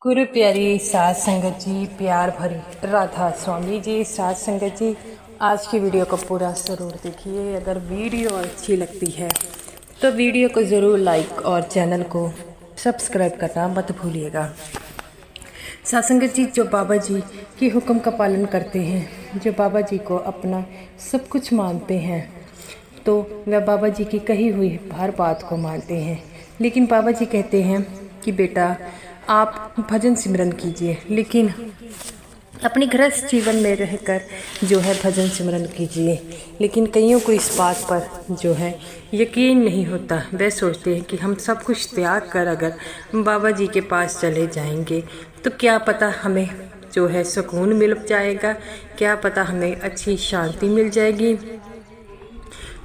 गुरु प्यारी साध संगत जी, प्यार भरी राधा स्वामी जी, साध संगत जी, आज की वीडियो को पूरा ज़रूर देखिए। अगर वीडियो अच्छी लगती है तो वीडियो को ज़रूर लाइक और चैनल को सब्सक्राइब करना मत भूलिएगा। साध संगत जी, जो बाबा जी के हुक्म का पालन करते हैं, जो बाबा जी को अपना सब कुछ मानते हैं, तो वह बाबा जी की कही हुई हर बात को मानते हैं। लेकिन बाबा जी कहते हैं कि बेटा आप भजन सिमरन कीजिए, लेकिन अपनी गृहस्थ जीवन में रहकर जो है भजन सिमरन कीजिए। लेकिन कईयों को इस बात पर जो है यकीन नहीं होता। वे सोचते हैं कि हम सब कुछ त्याग कर अगर बाबा जी के पास चले जाएंगे तो क्या पता हमें जो है सुकून मिल जाएगा, क्या पता हमें अच्छी शांति मिल जाएगी।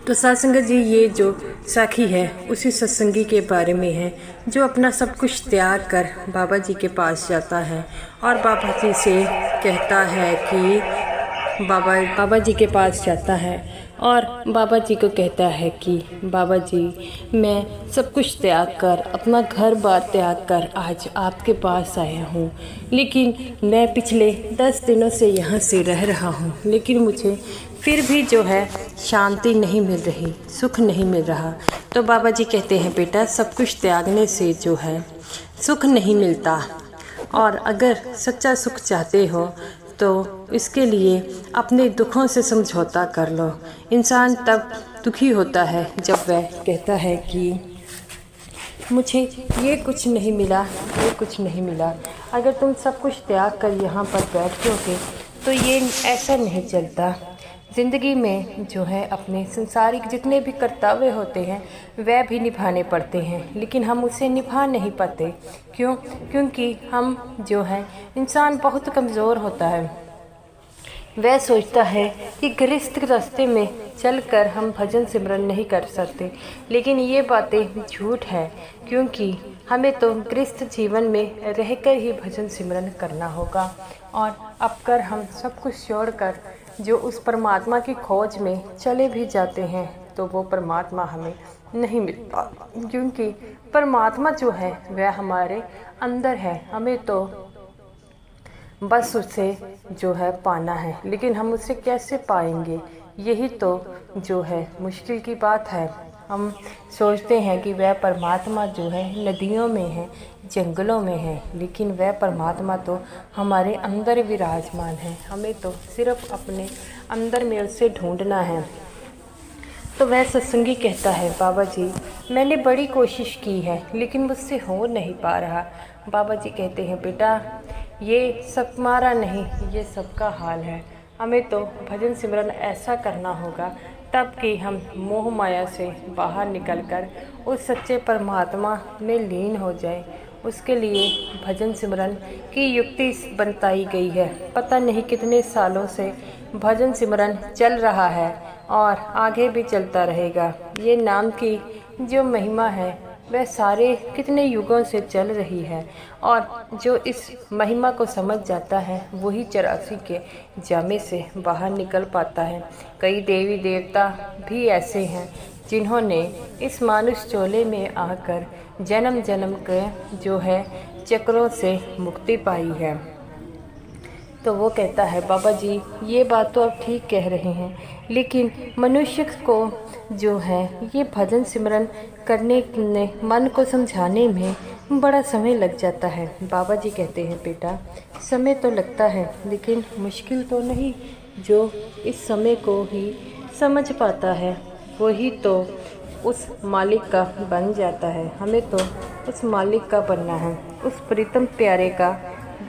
तो सत्संगत जी, ये जो साखी है उसी सत्संगी के बारे में है जो अपना सब कुछ त्याग कर बाबा जी के पास जाता है और बाबा जी से कहता है कि बाबा जी के पास जाता है और बाबा जी को कहता है कि बाबा जी, मैं सब कुछ त्याग कर, अपना घर बार त्याग कर आज आपके पास आया हूँ, लेकिन मैं पिछले 10 दिनों से यहाँ से रह रहा हूँ, लेकिन मुझे फिर भी जो है शांति नहीं मिल रही, सुख नहीं मिल रहा। तो बाबा जी कहते हैं बेटा, सब कुछ त्यागने से जो है सुख नहीं मिलता, और अगर सच्चा सुख चाहते हो तो इसके लिए अपने दुखों से समझौता कर लो। इंसान तब दुखी होता है जब वह कहता है कि मुझे ये कुछ नहीं मिला, ये कुछ नहीं मिला। अगर तुम सब कुछ त्याग कर यहाँ पर बैठोगे तो ये ऐसा नहीं चलता। ज़िंदगी में जो है अपने संसारिक जितने भी कर्तव्य होते हैं वह भी निभाने पड़ते हैं, लेकिन हम उसे निभा नहीं पाते। क्यों? क्योंकि हम जो है इंसान बहुत कमज़ोर होता है। वह सोचता है कि गृहस्थ रास्ते में चलकर हम भजन सिमरन नहीं कर सकते, लेकिन ये बातें झूठ है, क्योंकि हमें तो गृहस्थ जीवन में रहकर ही भजन सिमरन करना होगा। और अब कर हम सब कुछ छोड़कर जो उस परमात्मा की खोज में चले भी जाते हैं तो वो परमात्मा हमें नहीं मिलता, क्योंकि परमात्मा जो है वह हमारे अंदर है। हमें तो बस उससे जो है पाना है, लेकिन हम उससे कैसे पाएंगे, यही तो जो है मुश्किल की बात है। हम सोचते हैं कि वह परमात्मा जो है नदियों में है, जंगलों में है, लेकिन वह परमात्मा तो हमारे अंदर विराजमान है। हमें तो सिर्फ अपने अंदर में उसे ढूंढना है। तो वह सत्संगी कहता है, बाबा जी, मैंने बड़ी कोशिश की है लेकिन मुझसे हो नहीं पा रहा। बाबा जी कहते हैं, बेटा ये सब हमारा नहीं, ये सबका हाल है। हमें तो भजन सिमरन ऐसा करना होगा तब कि हम मोह माया से बाहर निकलकर उस सच्चे परमात्मा में लीन हो जाए। उसके लिए भजन सिमरन की युक्ति बताई गई है। पता नहीं कितने सालों से भजन सिमरन चल रहा है और आगे भी चलता रहेगा। ये नाम की जो महिमा है वह सारे कितने युगों से चल रही है, और जो इस महिमा को समझ जाता है वही 84 के जामे से बाहर निकल पाता है। कई देवी देवता भी ऐसे हैं जिन्होंने इस मानुष चोले में आकर जन्म जन्म के जो है चक्रों से मुक्ति पाई है। तो वो कहता है, बाबा जी ये बात तो आप ठीक कह रहे हैं, लेकिन मनुष्य को जो है ये भजन सिमरन करने में मन को समझाने में बड़ा समय लग जाता है। बाबा जी कहते हैं, बेटा समय तो लगता है लेकिन मुश्किल तो नहीं। जो इस समय को ही समझ पाता है वही तो उस मालिक का बन जाता है। हमें तो उस मालिक का बनना है, उस प्रीतम प्यारे का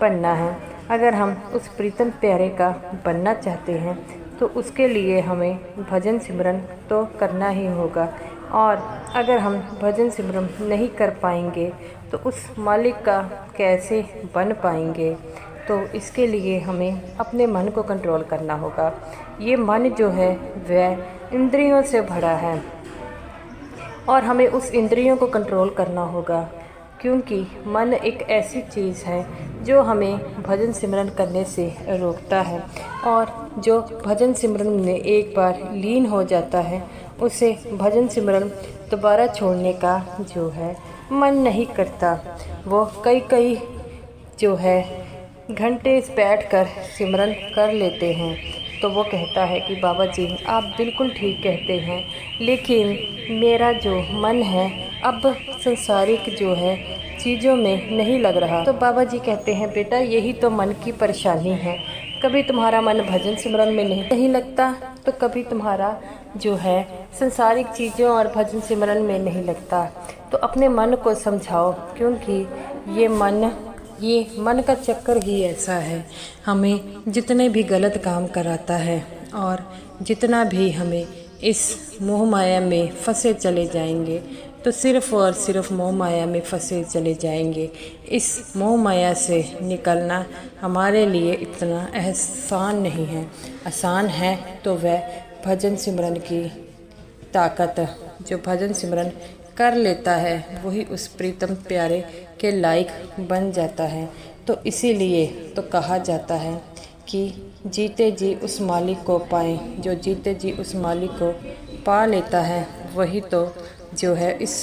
बनना है। अगर हम उस प्रीतम प्यारे का बनना चाहते हैं तो उसके लिए हमें भजन सिमरन तो करना ही होगा, और अगर हम भजन सिमरन नहीं कर पाएंगे तो उस मालिक का कैसे बन पाएंगे। तो इसके लिए हमें अपने मन को कंट्रोल करना होगा। ये मन जो है वह इंद्रियों से भरा है और हमें उस इंद्रियों को कंट्रोल करना होगा, क्योंकि मन एक ऐसी चीज़ है जो हमें भजन सिमरन करने से रोकता है, और जो भजन सिमरन में एक बार लीन हो जाता है उसे भजन सिमरन दोबारा छोड़ने का जो है मन नहीं करता। वो कई जो है घंटे बैठकर सिमरन कर लेते हैं। तो वो कहता है कि बाबा जी आप बिल्कुल ठीक कहते हैं, लेकिन मेरा जो मन है अब संसारिक जो है चीज़ों में नहीं लग रहा। तो बाबा जी कहते हैं बेटा यही तो मन की परेशानी है, कभी तुम्हारा मन भजन सिमरन में नहीं लगता तो कभी तुम्हारा जो है संसारिक चीज़ों और भजन सिमरन में नहीं लगता। तो अपने मन को समझाओ, क्योंकि ये मन का चक्कर ही ऐसा है, हमें जितने भी गलत काम कराता है और जितना भी हमें इस मोह माया में फंसे चले जाएंगे तो सिर्फ़ और सिर्फ मोह माया में फंसे चले जाएंगे। इस मोह माया से निकलना हमारे लिए इतना आसान नहीं है। आसान है तो वह भजन सिमरन की ताकत, जो भजन सिमरन कर लेता है वही उस प्रीतम प्यारे के लायक बन जाता है। तो इसीलिए तो कहा जाता है कि जीते जी उस मालिक को पाएं, जो जीते जी उस मालिक को पा लेता है वही तो जो है इस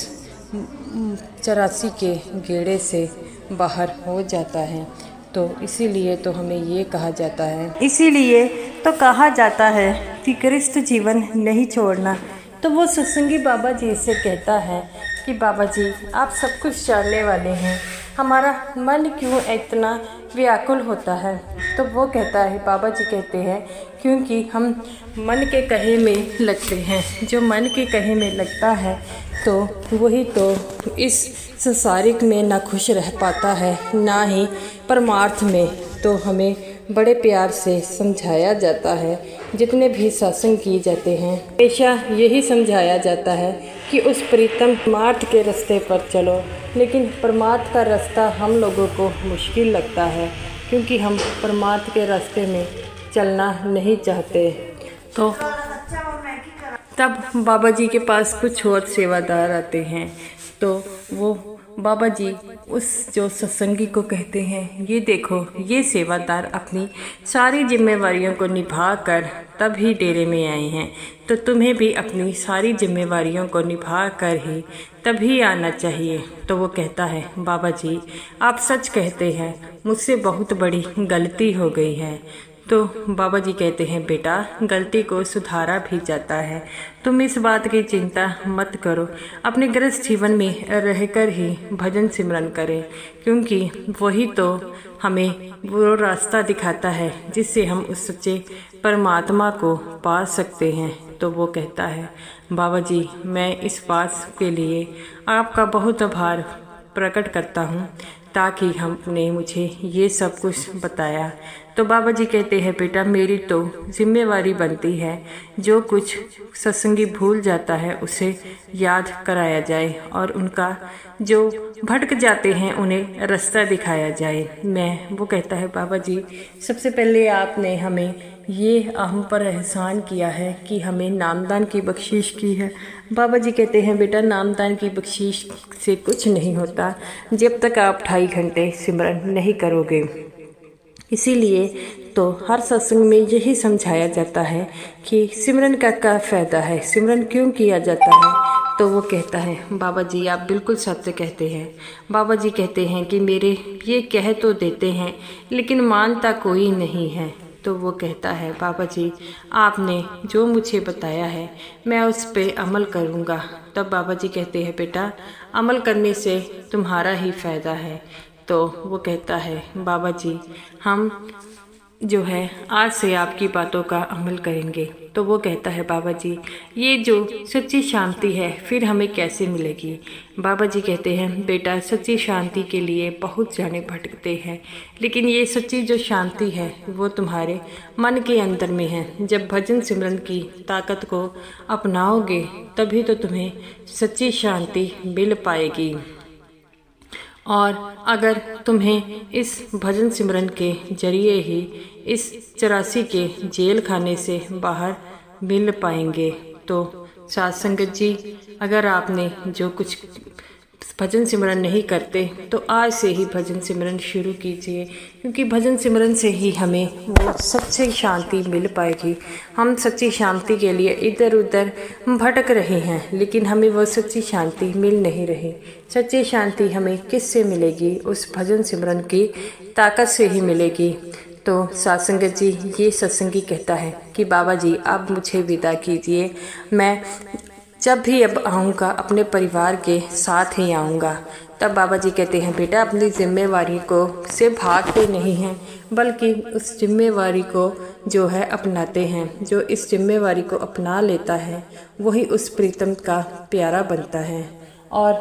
84 के गेड़े से बाहर हो जाता है। तो इसीलिए तो हमें ये कहा जाता है, इसीलिए तो कहा जाता है कि गृहस्थ जीवन नहीं छोड़ना। तो वो सत्संगी बाबा जी से कहता है कि बाबा जी आप सब कुछ जानने वाले हैं, हमारा मन क्यों इतना व्याकुल होता है। तो वो कहता है, बाबा जी कहते हैं क्योंकि हम मन के कहे में लगते हैं, जो मन के कहे में लगता है तो वही तो इस संसारिक में ना खुश रह पाता है ना ही परमार्थ में। तो हमें बड़े प्यार से समझाया जाता है, जितने भी सत्संग किए जाते हैं हमेशा यही समझाया जाता है कि उस प्रीतम परमार्थ के रास्ते पर चलो। लेकिन परमार्थ का रास्ता हम लोगों को मुश्किल लगता है, क्योंकि हम परमार्थ के रास्ते में चलना नहीं चाहते। तो तब बाबा जी के पास कुछ और सेवादार आते हैं। तो वो बाबा जी उस जो सत्संगी को कहते हैं, ये देखो ये सेवादार अपनी सारी जिम्मेवारियों को निभा कर तभी डेरे में आए हैं, तो तुम्हें भी अपनी सारी जिम्मेवारियों को निभा कर ही तभी आना चाहिए। तो वो कहता है, बाबा जी आप सच कहते हैं, मुझसे बहुत बड़ी गलती हो गई है। तो बाबा जी कहते हैं, बेटा गलती को सुधारा भी जाता है, तुम इस बात की चिंता मत करो, अपने गृहस्थ जीवन में रहकर ही भजन सिमरन करें, क्योंकि वही तो हमें वो रास्ता दिखाता है जिससे हम उस सच्चे परमात्मा को पा सकते हैं। तो वो कहता है, बाबा जी मैं इस बात के लिए आपका बहुत आभार प्रकट करता हूँ, ताकि हमने मुझे ये सब कुछ बताया। तो बाबा जी कहते हैं, बेटा मेरी तो जिम्मेवारी बनती है, जो कुछ सत्संगी भूल जाता है उसे याद कराया जाए और उनका जो भटक जाते हैं उन्हें रास्ता दिखाया जाए। वो कहता है, बाबा जी सबसे पहले आपने हमें ये हम पर एहसान किया है कि हमें नामदान की बख्शिश की है। बाबा जी कहते हैं, बेटा नामदान की बख्शिश से कुछ नहीं होता जब तक आप 2.5 घंटे सिमरन नहीं करोगे। इसीलिए तो हर सत्संग में यही समझाया जाता है कि सिमरन का क्या फ़ायदा है, सिमरन क्यों किया जाता है। तो वो कहता है, बाबा जी आप बिल्कुल सत्य कहते हैं। बाबा जी कहते हैं कि मेरे ये कह तो देते हैं लेकिन मानता कोई नहीं है। तो वो कहता है, बाबा जी आपने जो मुझे बताया है मैं उस पे अमल करूँगा। तब बाबा जी कहते हैं, बेटा अमल करने से तुम्हारा ही फ़ायदा है। तो वो कहता है, बाबा जी हम जो है आज से आपकी बातों का अमल करेंगे। तो वो कहता है, बाबा जी ये जो सच्ची शांति है फिर हमें कैसे मिलेगी। बाबा जी कहते हैं, बेटा सच्ची शांति के लिए बहुत जाने भटकते हैं, लेकिन ये सच्ची जो शांति है वो तुम्हारे मन के अंदर में है। जब भजन सिमरन की ताकत को अपनाओगे तभी तो तुम्हें सच्ची शांति मिल पाएगी। और अगर तुम्हें इस भजन सिमरन के जरिए ही इस 84 के जेल खाने से बाहर मिल पाएंगे। तो साथ संगत जी अगर आपने जो कुछ भजन सिमरन नहीं करते तो आज से ही भजन सिमरन शुरू कीजिए, क्योंकि भजन सिमरन से ही हमें वो सच्ची शांति मिल पाएगी। हम सच्ची शांति के लिए इधर उधर भटक रहे हैं, लेकिन हमें वो सच्ची शांति मिल नहीं रही। सच्ची शांति हमें किससे मिलेगी? उस भजन सिमरन की ताकत से ही मिलेगी। तो साध संगत जी, ये सत्संगी कहता है कि बाबा जी आप मुझे विदा कीजिए, मैं जब भी अब आऊँगा अपने परिवार के साथ ही आऊँगा। तब बाबा जी कहते हैं बेटा अपनी जिम्मेवारी को से भागते नहीं हैं, बल्कि उस जिम्मेवारी को जो है अपनाते हैं। जो इस जिम्मेवारी को अपना लेता है वही उस प्रीतम का प्यारा बनता है। और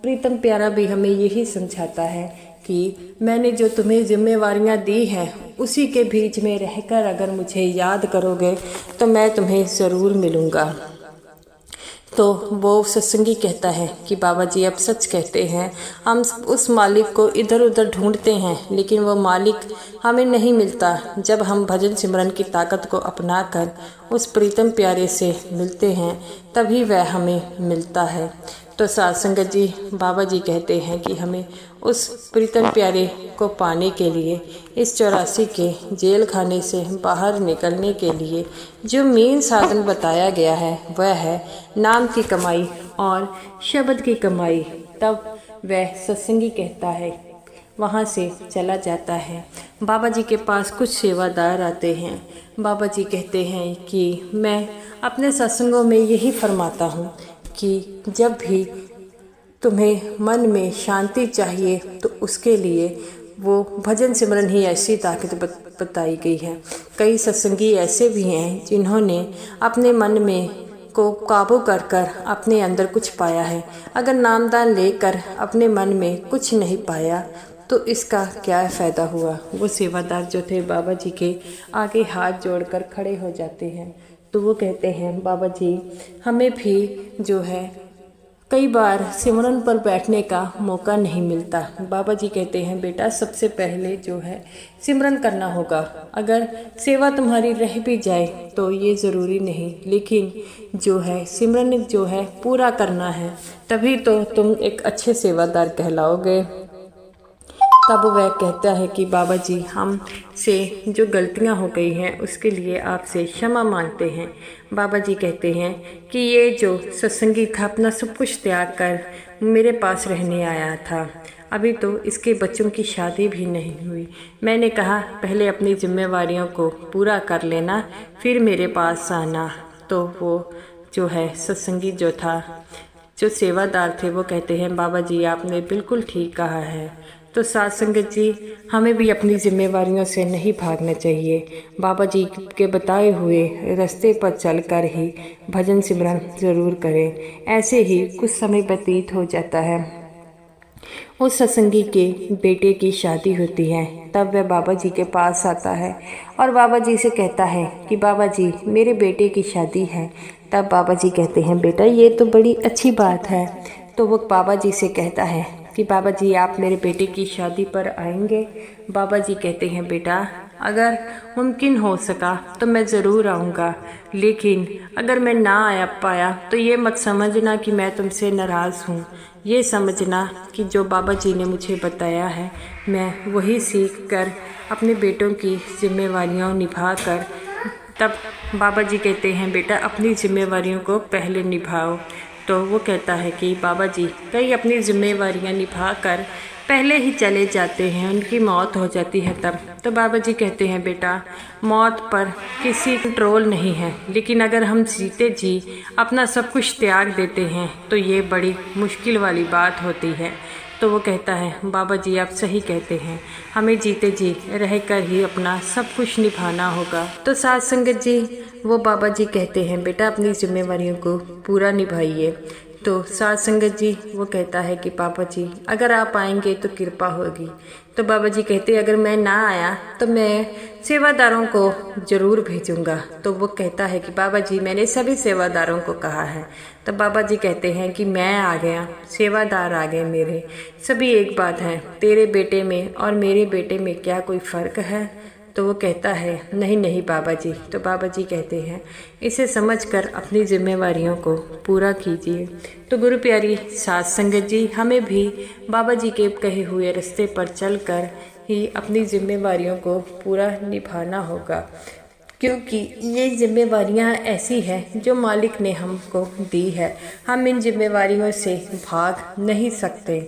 प्रीतम प्यारा भी हमें यही समझाता है कि मैंने जो तुम्हें जिम्मेवारियां दी हैं उसी के बीच में रहकर अगर मुझे याद करोगे तो मैं तुम्हें ज़रूर मिलूँगा। तो वो सत्संगी कहता है कि बाबा जी अब सच कहते हैं, हम उस मालिक को इधर उधर ढूंढते हैं लेकिन वो मालिक हमें नहीं मिलता। जब हम भजन सिमरन की ताकत को अपनाकर उस प्रीतम प्यारे से मिलते हैं तभी वह हमें मिलता है। तो साध संगत जी, बाबा जी कहते हैं कि हमें उस प्रीतम प्यारे को पाने के लिए इस 84 के जेल खाने से बाहर निकलने के लिए जो मेन साधन बताया गया है वह है नाम की कमाई और शब्द की कमाई। तब वह सत्संगी कहता है वहाँ से चला जाता है। बाबा जी के पास कुछ सेवादार आते हैं। बाबा जी कहते हैं कि मैं अपने सत्संगों में यही फरमाता हूँ कि जब भी तुम्हें मन में शांति चाहिए तो उसके लिए वो भजन सिमरन ही ऐसी ताकत बताई गई है। कई सत्संगी ऐसे भी हैं जिन्होंने अपने मन में को काबू कर कर अपने अंदर कुछ पाया है। अगर नामदान लेकर अपने मन में कुछ नहीं पाया तो इसका क्या फ़ायदा हुआ। वो सेवादार जो थे बाबा जी के आगे हाथ जोड़कर खड़े हो जाते हैं। तो वो कहते हैं बाबा जी हमें भी जो है कई बार सिमरन पर बैठने का मौका नहीं मिलता। बाबा जी कहते हैं बेटा सबसे पहले जो है सिमरन करना होगा। अगर सेवा तुम्हारी रह भी जाए तो ये ज़रूरी नहीं, लेकिन जो है सिमरन जो है पूरा करना है, तभी तो तुम एक अच्छे सेवादार कहलाओगे। तब वह कहता है कि बाबा जी हम से जो गलतियां हो गई हैं उसके लिए आपसे क्षमा मांगते हैं। बाबा जी कहते हैं कि ये जो सत्संगी था अपना सब कुछ त्याग कर मेरे पास रहने आया था, अभी तो इसके बच्चों की शादी भी नहीं हुई। मैंने कहा पहले अपनी जिम्मेवारियों को पूरा कर लेना फिर मेरे पास आना। तो वो जो है सत्संगी जो था, जो सेवादार थे, वो कहते हैं बाबा जी आपने बिल्कुल ठीक कहा है। तो साध संगत जी हमें भी अपनी जिम्मेवारियों से नहीं भागना चाहिए। बाबा जी के बताए हुए रास्ते पर चलकर ही भजन सिमरन ज़रूर करें। ऐसे ही कुछ समय व्यतीत हो जाता है। उस सत्संगी के बेटे की शादी होती है। तब वह बाबा जी के पास आता है और बाबा जी से कहता है कि बाबा जी मेरे बेटे की शादी है। तब बाबा जी कहते हैं बेटा ये तो बड़ी अच्छी बात है। तो वो बाबा जी से कहता है कि बाबा जी आप मेरे बेटे की शादी पर आएंगे। बाबा जी कहते हैं बेटा अगर मुमकिन हो सका तो मैं ज़रूर आऊँगा, लेकिन अगर मैं ना आ पाया तो ये मत समझना कि मैं तुमसे नाराज़ हूँ। ये समझना कि जो बाबा जी ने मुझे बताया है मैं वही सीख कर अपने बेटों की जिम्मेवारियाँ निभा कर। तब बाबा जी कहते हैं बेटा अपनी जिम्मेवारियों को पहले निभाओ। तो वो कहता है कि बाबा जी कई अपनी जिम्मेवारियां निभा कर पहले ही चले जाते हैं, उनकी मौत हो जाती है तब। तो बाबा जी कहते हैं बेटा मौत पर किसी कंट्रोल नहीं है, लेकिन अगर हम जीते जी अपना सब कुछ त्याग देते हैं तो ये बड़ी मुश्किल वाली बात होती है। तो वो कहता है बाबा जी आप सही कहते हैं, हमें जीते जी रहकर ही अपना सब कुछ निभाना होगा। तो साध संगत जी वो बाबा जी कहते हैं बेटा अपनी जिम्मेवारियों को पूरा निभाइए। तो साध संगत जी वो कहता है कि पापा जी अगर आप आएंगे तो कृपा होगी। तो बाबा जी कहते अगर मैं ना आया तो मैं सेवादारों को ज़रूर भेजूंगा। तो वो कहता है कि बाबा जी मैंने सभी सेवादारों को कहा है। तो बाबा जी कहते हैं कि मैं आ गया, सेवादार आ गए मेरे, सभी एक बात है, तेरे बेटे में और मेरे बेटे में क्या कोई फ़र्क है? तो वो कहता है नहीं नहीं बाबा जी। तो बाबा जी कहते हैं इसे समझकर अपनी जिम्मेवारियों को पूरा कीजिए। तो गुरु प्यारी साध संगत जी, हमें भी बाबा जी के कहे हुए रास्ते पर चलकर ही अपनी जिम्मेवारियों को पूरा निभाना होगा, क्योंकि ये जिम्मेवारियां ऐसी हैं जो मालिक ने हमको दी है। हम इन जिम्मेवारियों से भाग नहीं सकते,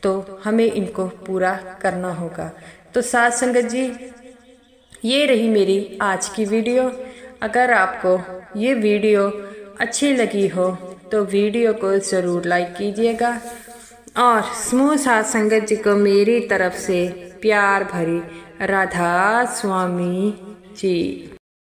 तो हमें इनको पूरा करना होगा। तो साध संगत जी, ये रही मेरी आज की वीडियो। अगर आपको ये वीडियो अच्छी लगी हो तो वीडियो को ज़रूर लाइक कीजिएगा और समूह साध संगत जी को मेरी तरफ से प्यार भरी राधा स्वामी जी।